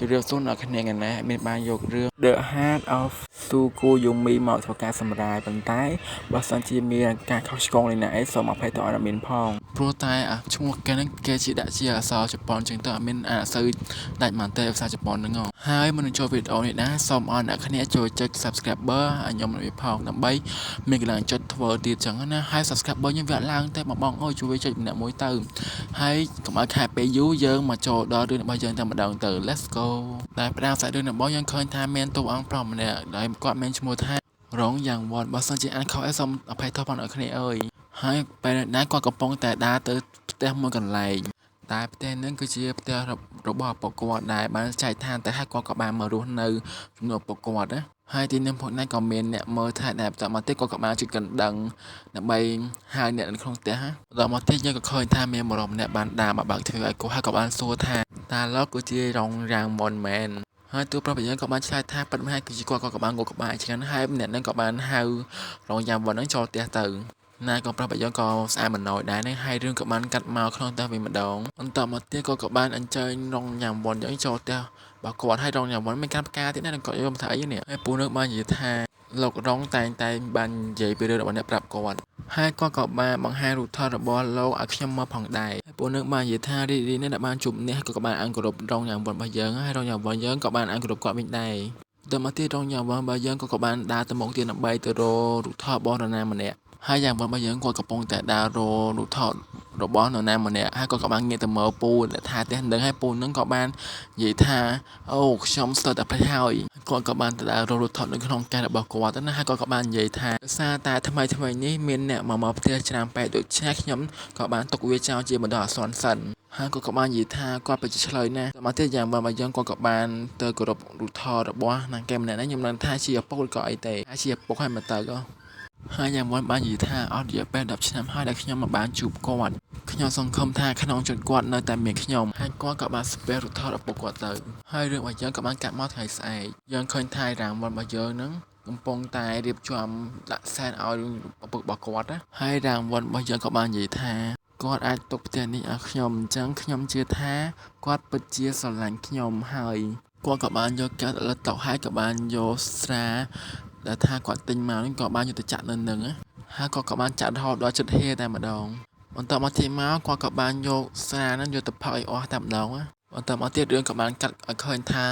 ជម្រាបសួរអ្នកគ្នាកណាមានបានយករឿង The Heart of Tsukuyomi មកធ្វើការសម្រាយប៉ុន្តែបើសិនជាមានការខុសឆ្គងនេះណាសូមអភ័យទោសឲ្យមានផងព្រោះតែឈ្មោះគេហ្នឹងគេជាដាក់ជាអក្សរជប៉ុនចឹងទៅអត់មានអក្សរដាច់មកទេភាសាជប៉ុនហ្នឹងហើយមុននឹងចូលវីដេអូនេះណាសូមឲ្យអ្នកគ្នាចូលចុច Subscriber ឲ្យខ្ញុំមួយផងដើម្បីមានកម្លាំងចិត្តធ្វើទៀតចឹងណាហើយ Subscriber ខ្ញុំវាអត់ឡើងទេបងអើយជួយចុចម្នាក់មួយទៅហើយកុំឲ្យខែពេលយូរយើងមកចូលដល់រឿងរបស់យើងតែម្ដងទៅ Let's go តែផ្ដើមសាច់រឿងរបស់យើងឃើញថាមានតួអង្គប្រុសម្នាក់ដែលគាត់មានឈ្មោះថារងយ៉ាងវត្តបើសិនជាអានខុសអីសូមអភ័យទោសផងអ្នកគ្នាអើយហើយពេលណាគាត់កំពុងតែដើរទៅផ្ទះមួយកន្លែងតែផ្ទះហ្នឹងគឺជាផ្ទះរបស់ឪពុកគាត់ដែលបានចែកឋានទៅឲ្យគាត់ក៏បានមករស់នៅជំនួសឪពុកគាត់ណាហើយទីនេះផងណាក៏មានអ្នកមើលថែដែលបន្តមកទៀតគាត់ក៏បានជួយកណ្ដឹងដើម្បីហៅអ្នកនៅក្នុងផ្ទះបន្តមកទៀតយើងក៏ឃើញថាមានបរិបម្នាក់បានដើរមកបើកទ្វារឲ្យគាត់ហើយក៏បានសួរថាតើលោកគឺជារងយ៉ាងមុនមែនហើយទូប្រាប់យើងក៏បានឆ្លើយថាប៉ិតមិនហើយគឺជាគាត់ក៏បានងក់ក្បាលឆ្ងាញ់ហើយម្នាក់ហ្នឹងក៏បានហៅរងយ៉ាងមុនហ្នឹងចូលផ្ទះទៅណាក៏ប្រាប់ឲ្យយើងក៏ស្អាតមិនណយដែរនេះហើយរឿងក៏បានកាត់មកក្នុងផ្ទះវិញម្ដងបន្តមកទៀតក៏បានអញ្ជើញរងយ៉ាងមុនយើងចូលផ្ទះបើគាត់ឲ្យរងយ៉ាងមុនមានការផ្កាទៀតណាគាត់យកមកថាអីនេះហើយពូនឹងបាននិយាយថាលោករងតែងតែបាននិយាយពីរឿងរបស់អ្នកប្រាប់គាត់ហើយគាត់ក៏បានបង្ហាញរូបថតរបស់លោកឲ្យខ្ញុំមកផងដែរហើយពូនឹងបាននិយាយថារីនេះដែលបានជួបនេះក៏បានអង្គគោរពរងយ៉ាងមុនរបស់យើងហើយរងយ៉ាងមុនយើងក៏បានអង្គគោរពគាត់វិញដែរតែមកទៀតរងយ៉ាងមុនរបស់យើងក៏បានដើរទៅមុខទៀតដើម្បីទៅរករូបថតរបស់នរណាម្នាក់ហើយយ៉ាងមុនរបស់យើងគាត់កំពុងតែដើររករូបថតរបស់នរណាម្នាក់ហើយគាត់ក៏បានងាកទៅមើលពូដែលថាផ្ទះនឹងហើយពូនឹងក៏បាននិយាយថាអូខ្ញុំស្ទើរតែភ្លេចហើយគាត់ក៏បានទៅដើររករូបថតនៅក្នុងផ្ទះរបស់គាត់ទៅណាហើយគាត់ក៏បាននិយាយថាសារតែថ្មីនេះមានអ្នកមកផ្ទះច្រើនពេកដូច្នេះខ្ញុំក៏បានទុកវាចោលជាបណ្ដោះអាសន្នសិនហើយគាត់ក៏បាននិយាយថាគាត់ពិតជាឆ្លើយណាស់មកទៀតយ៉ាងបើមកយើងគាត់ក៏បានទៅគោរពរូបថតរបស់ណាគេម្នាក់ហ្នឹងខ្ញុំមិនថាជាឪពុកឬក៏អីទេថាជាឪពុកហើយមកទៅហើយយ៉ាងមុនបាននិយាយថាអត់រយៈពេល10ឆ្នាំហើយដែលខ្ញុំមកបានជួបគាត់ខ្ញុំសង្ឃឹមថាក្នុងចិត្តគាត់នៅតែមានខ្ញុំហើយគាត់ក៏បានស្ពះរូបថតឪពុកគាត់ទៅហើយរឿងរបស់យើងក៏បានកាត់មកថ្ងៃស្អែកយើងឃើញថារាងមុនរបស់យើងហ្នឹងកំពុងតែរៀបចំដាក់សែនឲ្យឪពុករបស់គាត់ណាហើយរាងមុនរបស់យើងក៏បាននិយាយថាគាត់អាចទុកផ្ទះនេះឲ្យខ្ញុំអញ្ចឹងខ្ញុំជឿថាគាត់ពិតជាស្រឡាញ់ខ្ញុំហើយគាត់ក៏បានយកកាត់លិតតុហើយក៏បានយកស្រាដែលថាគាត់ទិញមកនេះក៏បានយកទៅចាក់នៅនឹងហើយគាត់ក៏បានចាក់រហូតដល់ចិត្តហេតែម្ដងបន្តមកទៀតមកគាត់ក៏បានយកស្រាហ្នឹងយកទៅផឹកឲ្យអស់តែម្ដងបន្តមកទៀតរឿងក៏បានកាត់ឲ្យឃើញថា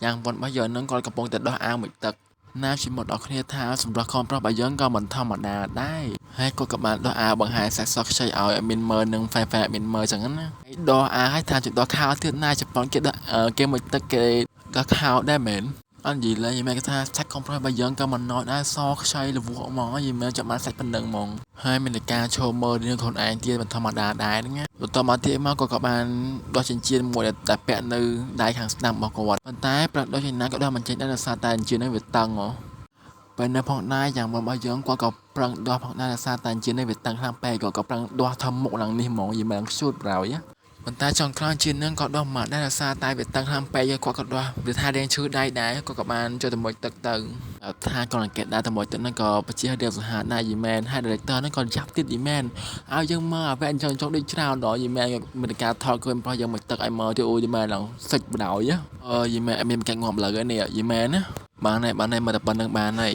យ៉ាងវត្តរបស់យើងហ្នឹងគាត់កំពុងតែដោះអាវមួយទឹកណាជាមកដល់គ្នាថាសម្រាប់ខំប្រុសរបស់យើងក៏មិនធម្មតាដែរហើយគាត់ក៏បានដោះអាវបង្ហាញសាច់សក់ខ្ចីឲ្យមានមើលនឹងហ្វែមានមើលចឹងណាហើយដោះអាវឲ្យថាជាដោះខោទៀតណាជប៉ុនគេដោះគេមួយទឹកគេដោះខោដែរមែនអត់និយាយលេងយីមែនគេថាសាច់ខំប្រុសរបស់យើងក៏មិនណយដែរសខ្ចីលវក់ហ្មងយីមែនចាំបានសាច់ប៉ុណ្្នឹងហ្មងហើយមានតែការឈោមើលរឿងខ្លួនឯងទៀតមិនធម្មតាដែរហ្នឹងណាបន្តមកទៀតមកក៏បានដោះចិញ្ចៀនមួយដែលពាក់នៅដៃខាងស្ដាំរបស់គាត់ប៉ុន្តែប្រដោះយ៉ាងណាក៏ដោះមិនចេញដែរដោយសារតែចិញ្ចៀនហ្នឹងវាតឹងហ៎ពេលនៅផងដែរយ៉ាងមុនរបស់យើងគាត់ក៏ប្រឹងដោះផងដែរដោយសារតែចិញ្ចៀននេះវាតឹងខ្លាំងពេកគាត់ក៏ប្រឹងដោះធំមុខឡើងនេះហ្មងយីមែនខ្ជូតប្រោយប៉ុន្តែចុងក្រោយជានឹងក៏ដោះមកដែរដោយសារតែវាតឹងខ្លាំងពេកគាត់ក៏ដោះវាថារៀងឈឺដៃដែរគាត់ក៏បានចូលទៅមួយទឹកទៅថាគាត់អង្កេតដែរទៅមួយទឹកហ្នឹងក៏បជារៀងសង្ហាដែរយីមែនហើយ director ហ្នឹងក៏ចាប់ទៀតយីមែនឲ្យយើងមើលអាវ៉ែនចុងដូចច្រើនដល់យីមែនមានការថតឃើញប្រុសយើងមួយទឹកឲ្យមើលទៅអូយីមែនឡើងសិចបដ ாய் យីមែនអត់មានកាច់ងាប់លើនេះយីមែនណាបានហើយមើលតែប៉ុណ្្នឹងបានហើយ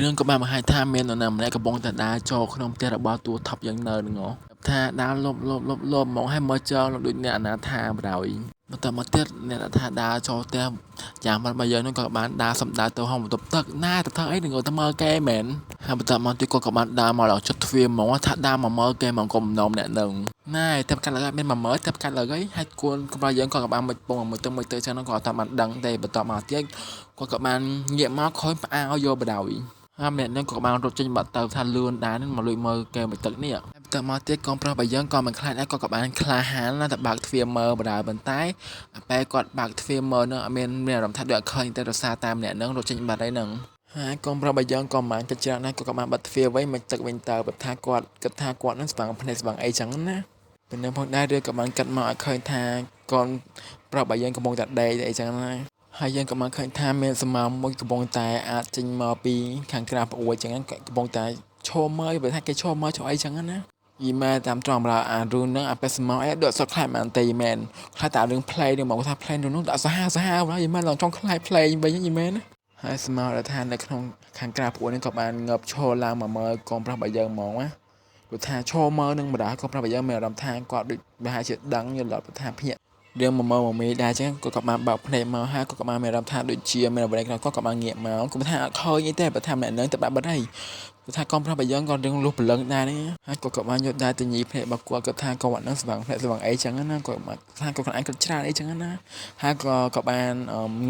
រឿងក៏បានបង្ហាញថាមាននរណាម្នាក់កំពុងតែដើរចូលក្នុងផ្ទះរបស់តួថប់យ៉ាងនៅហ្នឹងថាដើរលបមកឲ្យមើលចោលដូចអ្នកអនាថាបដ ாய் បន្តមកទៀតអ្នកថាដើរចូលផ្ទះយ៉ាងមិនបើយើងនឹងក៏បានដើរសំដៅទៅហោបន្ទប់ទឹកណាទៅធ្វើអីនឹងទៅមើលគេមែនហើយបន្តមកទៀតក៏បានដើរមកដល់ជិតទ្វារហ្មងថាដើរមកមើលគេមកគុំនំអ្នកនឹងណាតែកាត់លើមានមកមើលតែកាត់លើហើយគួនក៏យើងក៏បានមួយពងមួយទៅចឹងក៏អត់បានដឹងទេបន្តមកទៀតគាត់ក៏បានងាកមកខ້ອຍផ្អើយកបដ ாய் ហើយម្នាក់នឹងក៏បានរត់ចេញបាត់ទៅថាលឿនដែរនឹងមកលួចមើលគេមួយទឹកនេះតែមកទៀតកូនប្រុសរបស់យើងក៏មិនខ្លាចដែរគាត់ក៏បានក្លាហានណាស់តែបើកទ្វារមើលបដ ாய் ប៉ុន្តែពេលគាត់បើកទ្វារមើលនឹងអត់មានអារម្មណ៍ថាដូចអត់ឃើញទេរសារតាមម្នាក់នឹងរត់ចេញបាត់ហើយនឹងហើយកូនប្រុសរបស់យើងក៏មិនគិតច្រើនណាស់គាត់ក៏បានបិទទ្វារវិញមិនទឹកវិញទៅបើថាគាត់គិតថាគាត់នឹងស្បាំងភ្នែកស្បាំងអីចឹងណាពេលនឹងផងដែររឿងក៏បានកាត់មកឲ្យឃើញថាកូនប្រុសរបស់យើងកំពុងតែដេកអីចឹងណាហើយយើងក៏បានឃើញថាមានសម្មាមួយកំពុងតែអាចចេញមកពីខាងក្រៅប្អួយចឹងកំពុងតែឈរមើលបើថាគេឈរមើលចុះអីចឹងណា យីម៉ែតាមត្រង់បើអារឿងហ្នឹងអាប៉េសមកអីដកសក់ខ្លាចមែនទេយីមែនខ្លាចតែរឿង play នឹងមកថា play នោះដាក់សាហាវយីមែនឡងចង់ខ្លាច play វិញយីមែនណាហើយស្មារតីថានៅក្នុងខាងក្រៅពួកនេះក៏បានងើបឈរឡើងមកមើលកូនប្រុសរបស់យើងហ្មងណាព្រោះថាឈរមើលនឹងម្ដាយកូនប្រុសរបស់យើងមានអារម្មណ៍ថាគាត់ដូចប្រហែលជាដឹងយល់ថាភ្ញាក់រឿងមកមើលមកមីដែរចឹងគាត់បានបើកភ្នែកមកហើយគាត់បានមានអារម្មណ៍ថាដូចជាមានអ្វីខ្លះគាត់បានងាកមកគាត់ថាអត់ឃើញអីទេបើថាម្នាក់នឹងទៅបាត់បាត់ហើយគាត់ថាកូនប្រុសរបស់យើងគាត់រឿងលុះព្រលឹងដែរនេះហើយគាត់បានយល់ដែរទៅញីភ្នែករបស់គាត់ថាគាត់នឹងស្វាងភ្នែកស្វាងអីចឹងណាគាត់ថាគាត់ខ្លួនឯងគាត់ច្រើនអីចឹងណាហើយក៏បាន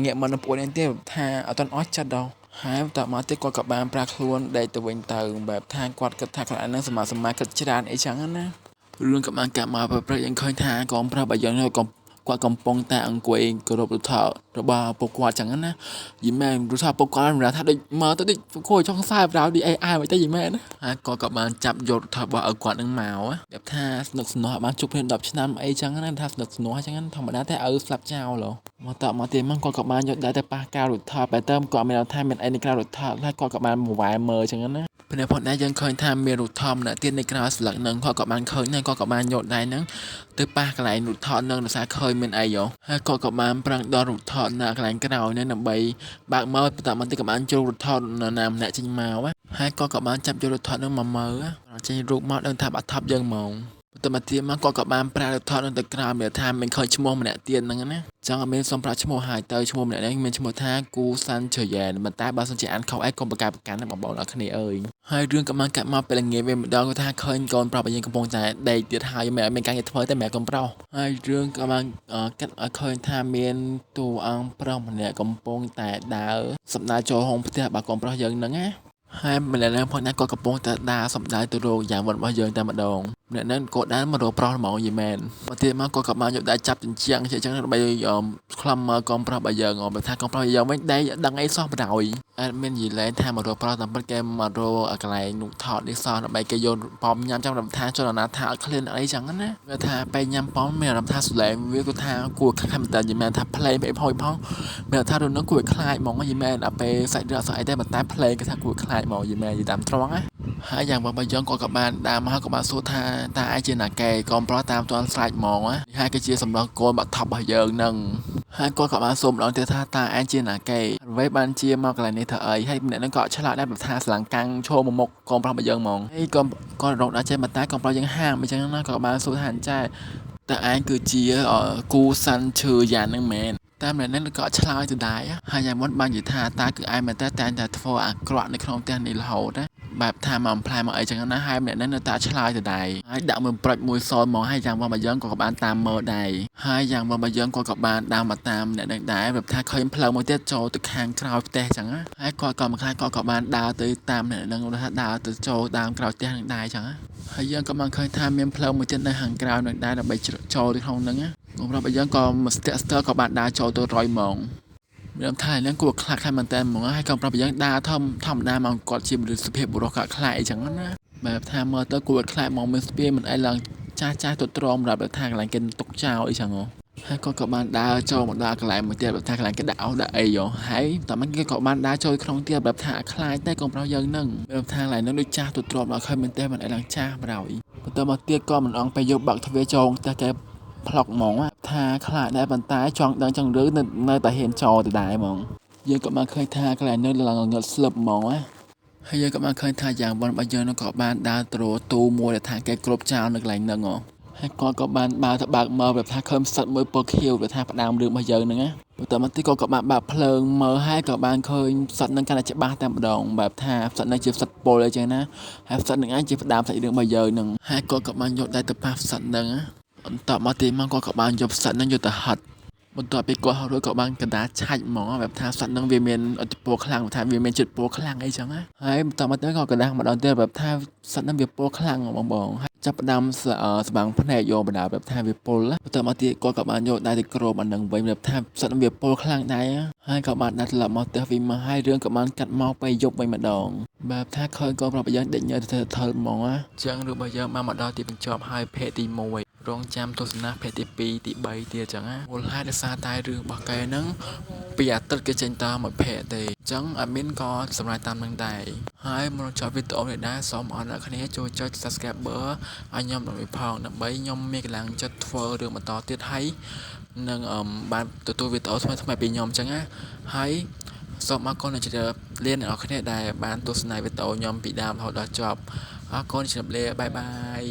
ងាកមកនឹងពួកនេះទៀតថាអត់ទាន់អស់ចិត្តដល់ហើយតមកទៀតគាត់ក៏បានប្រាខ្លួនដេកទៅវិញទៅបែបថាគាត់គិតថាខ្លួនឯងនឹងសមាគិតច្រើនអីចឹងណារឿងក៏បានកាត់មកប្រព្រឹត្តយើងឃើញថាកូនប្រុសរបស់យើងគាត់កំពុងតែអង្គុយគោរពរូបថតរបស់ពុកគាត់ចឹងណាយីមែនរូបថតពុកគាត់មិនថាដូចមើលទៅដូចគួរចង់ខ្សែប្រោឌី AI មកទៅយីមែនណាហើយគាត់ក៏បានចាប់យករូបថតរបស់ឲ្យគាត់នឹងមកបែបថាស្នឹកស្នោះបានជប់គ្នា10ឆ្នាំអីចឹងណាថាស្នឹកស្នោះចឹងធម្មតាតែឲ្យស្លាប់ចោលមកតមកទៀតគាត់ក៏បានយកដែរទៅប៉ះការរូបថតបែបទៅគាត់មានថាមានអីនៅក្រៅរូបថតហើយគាត់ក៏បានមកវ៉ែមើលចឹងណាព្រោះផងដែរយើងឃើញថាមានរូបថតម្នាក់ទៀតនៅក្រៅស្លឹកនឹងគាត់ក៏បានឃើញដែរគាត់ក៏បានយកដែរហ្នឹងទៅប៉ះកន្លែងរូបថតនឹងដោយសារឃើញមានអីហើយគាត់ក៏បានប្រឹងដល់រូបថតនៅកន្លែងក្រោយនេះដើម្បីបើកមើលបន្តមកទៀតក៏បានចូលរូបថតណាម្នាក់ចេញមកហើយគាត់ក៏បានចាប់យករូបថតនឹងមកមើលចេញរូបមកដឹងថាបាត់ថប់យើងហ្មងបន្តមកទៀតមកគាត់ក៏បានប្រើរូបថតនឹងទៅក្រោយមានថាមិនឃើញឈ្មោះម្នាក់ទៀតហ្នឹងណាចង់ឲ្យមានសំប្រាក់ឈ្មោះហើយទៅឈ្មោះម្នាក់នេះមានឈ្មោះថាគូសាន់ជយែនប៉ុន្តែបើសិនជាអានខុសអីកុំប្រកែកប្រកាន់ណាបងប្អូនអរគ្នាអើយហើយរឿងក៏បានកាត់មកពេលល្ងាចវិញម្ដងគាត់ថាឃើញកូនប្រុសរបស់យើងកំពុងតែដេកទៀតហើយមិនមានការងារធ្វើតែម្នាក់កូនប្រុសហើយរឿងក៏បានកាត់ឲ្យឃើញថាមានតួអង្គប្រុសម្នាក់កំពុងតែដើរសម្ដៅចូលហោងផ្ទះរបស់កូនប្រុសយើងហ្នឹងណាហើយម្នាក់ហ្នឹងផងណាគាត់កំពុងតែដើរសម្ដៅទៅរកយ៉ាងវត្តរបស់យើងតែម្ដងម្នាក់ហ្នឹងគាត់ដើរមករកប្រុសហ្មងយីមែនមកទៀតមកគាត់ក៏បានយកដៃចាប់ជញ្ជាំងចឹងដើម្បីខ្លំមើលកូនប្រុសរបស់យើងបើថាកូនប្រុសយើងវិញដៃដឹងអីសោះបណ្ដោយអត់មានយីលែងថាមករកប្រុសតាមពិតគេមករកកន្លែងនោះថតនេះសោះដើម្បីគេយកប៉មញ៉ាំចាំរំថាចលនាថាអត់ឃ្លានអីចឹងណាវាថាពេលញ៉ាំប៉មមានអារម្មណ៍ថាសលែងវាគាត់ថាគួរខំតែយីមែនថាផ្លេពេលផងមានថារឿងនោះគួរខ្លាចហ្មងយីមែនដល់ពេលសាច់រឿងអត់ស្អីទេប៉ុន្តែផ្លេគេថាគួរខ្លាចហ្មងយីមែនយីតាមត្រង់ណាហើយយ៉ាងបងយើងក៏បានដើរមកក៏បានសួរថាតើឯងជាណាកែកូនប្រុសតាមទាន់ស្រេចហ្មងណាហើយក៏ជាសម្ដងកូនបាត់ថប់របស់យើងនឹងហើយគាត់ក៏បានសួរម្ដងទៀតថាតើឯងជាណាកែអ្វីបានជាមកកន្លែងនេះធ្វើអីហើយម្នាក់នឹងក៏ឆ្លាតដែរថាស្លាំងកាំងឈរមកមុខកូនប្រុសរបស់យើងហ្មងហើយគាត់រកដល់ចេះមកតែកូនប្រុសយើងហាមអញ្ចឹងណាក៏បានសួរថាអញ្ចឹងតើឯងគឺជាគូសាន់ឈឺយ៉ាងហ្នឹងមែនតែម្នាក់នឹងក៏ឆ្លើយទៅដែរហើយយ៉ាងមុនបាននិយាយថាតើគឺឯងមែនតែតែធ្វើអាក្រក់នៅក្នុងផ្ទះនេះរហូតណាបែបថាមកផ្លែមកអីចឹងណាហើយម្នាក់ហ្នឹងនៅតែឆ្លើយទៅដែរហើយដាក់មួយប្រុចមួយសល់មកហើយយ៉ាងបងរបស់យើងក៏បានតាមមើលដែរហើយយ៉ាងបងរបស់យើងក៏បានដើរមកតាមអ្នកនឹងដែរបែបថាឃើញផ្លូវមួយទៀតចូលទៅខាងក្រោយផ្ទះចឹងណាហើយគាត់ក៏មួយខ្លាចគាត់ក៏បានដើរទៅតាមអ្នកនឹងថាដើរទៅចូលតាមក្រោយផ្ទះនឹងដែរចឹងណាហើយយើងក៏បានឃើញថាមានផ្លូវមួយទៀតនៅខាងក្រៅនឹងដែរដើម្បីចូលទៅក្នុងហ្នឹងណាបងប្រុសរបស់យើងក៏មកស្ទាក់ស្ទើរក៏បានដើរចូលទៅ100ម៉ោងមានថាហ្នឹងគួរខ្លាចខ្លាំងមែនតើហ្មងហើយក៏ប្រាប់យ៉ាងដើរធម្មតាមកគាត់ជាមនុស្សសុភាពបុរសក៏ខ្លាចអីចឹងណាបែបថាមើលទៅគួរខ្លាចមកមានស្ពានមិនអីឡើងចាស់ទៅទ្រាំរាប់បែបថាកន្លែងគេទុកចោលអីចឹងហើយគាត់ក៏បានដើរចូលមកដល់កន្លែងមួយទៀតបែបថាកន្លែងគេដាក់អស់ដាក់អីហើយតែមិនគេក៏បានដើរចូលក្នុងទៀតបែបថាខ្លាចតែកូនប្រុសយើងហ្នឹងបែបថាកន្លែងហ្នឹងដូចចាស់ទៅទ្រាំដល់ឃើញមែនតើមិនអីឡើងចាស់ប្រហើយបន្តមកទៀតក៏មិនអងពេលយកបាក់ទ្វារចូលតែគេផ្លុកហ្មងថាខ្លាចដែរប៉ុន្តែចង់ដឹងចឹងឬនៅតែហ៊ានចូលទៅដែរហ្មងយើងក៏បានឃើញថាកន្លែងនោះឡើងងឹតស្លឹបហ្មងហើយយើងក៏បានឃើញថាយ៉ាងវ៉ាន់របស់យើងក៏បានដើរទៅទូមួយដែលថាគេគ្រប់ចោលនៅកន្លែងហ្នឹងហើយគាត់ក៏បានបើកមើលបែបថាឃើញផ្សិតមួយពណ៌ខៀវបែបថាផ្ដើមរឿងរបស់យើងហ្នឹងណាបន្តមកទៀតក៏បានបើកភ្លើងមើលហើយក៏បានឃើញផ្សិតហ្នឹងកាន់តែច្បាស់តែម្ដងបែបថាផ្សិតហ្នឹងជាផ្សិតពុលអីចឹងណាហើយផ្សិតហ្នឹងឯងជាផ្ដើមសាច់រឿងរបស់យើងហ្នឹងហើយគាត់ក៏បានយកដៃទៅប៉ះផ្សិតហ្នឹងបន្តមកទៀតមកគាត់ក៏បានយកផ្សិតហ្នឹងយកទៅហិតបន្ទាប់ពីគាត់រួចក៏បានកណ្ដាលឆាច់ហ្មងបែបថាសត្វហ្នឹងវាមានឥទ្ធិពលខ្លាំងថាវាមានចិត្តពលខ្លាំងអីចឹងណាហើយបន្តមកទៅក៏កណ្ដាលម្ដងទៀតបែបថាសត្វហ្នឹងវាពលខ្លាំងបងហើយចាប់ផ្ដើមស្បាំងភ្នែកយកបណ្ដាបែបថាវាពលបន្តមកទៀតគាត់ក៏បានយកដៃទៅគ្របអាហ្នឹងវិញបែបថាសត្វហ្នឹងវាពលខ្លាំងដែរហើយក៏បានដាក់ត្រឡប់មកផ្ទះវិញមកហើយរឿងក៏បានកាត់មកពេលយប់វិញម្ដងបែបថាឃើញគាត់ប្រាប់យើងដេញញើទៅថើហ្មងណាចឹងរឿងរបស់យើងបានមកដល់ទីបញ្ចប់ហើយភេទទី1រងចាំទស្សនាភេទទី2ទី3ទៀតចឹងណាមូលហេតុដោយសារតែរឿងរបស់កែហ្នឹងពីអាទិត្យគេចេញតមកភេទទេចឹងអាមីនក៏សម្រាប់តាមនឹងដែរ ហើយមកចុចវីដេអូនេះដែរសូមអរអ្នកគ្នាចូលចុច Subscriber ឲ្យខ្ញុំដើម្បីផងដើម្បីខ្ញុំមានកម្លាំងចិត្តធ្វើរឿងបន្តទៀតហើយនឹងបានទទួលវីដេអូថ្មីៗពីខ្ញុំអញ្ចឹងណាហើយសូមអរគុណអ្នកជ្រាបលាអ្នកនរគ្នាដែលបានទស្សនាវីដេអូខ្ញុំពីដើមរហូតដល់ចប់អរគុណជម្រាបលាបាយបាយ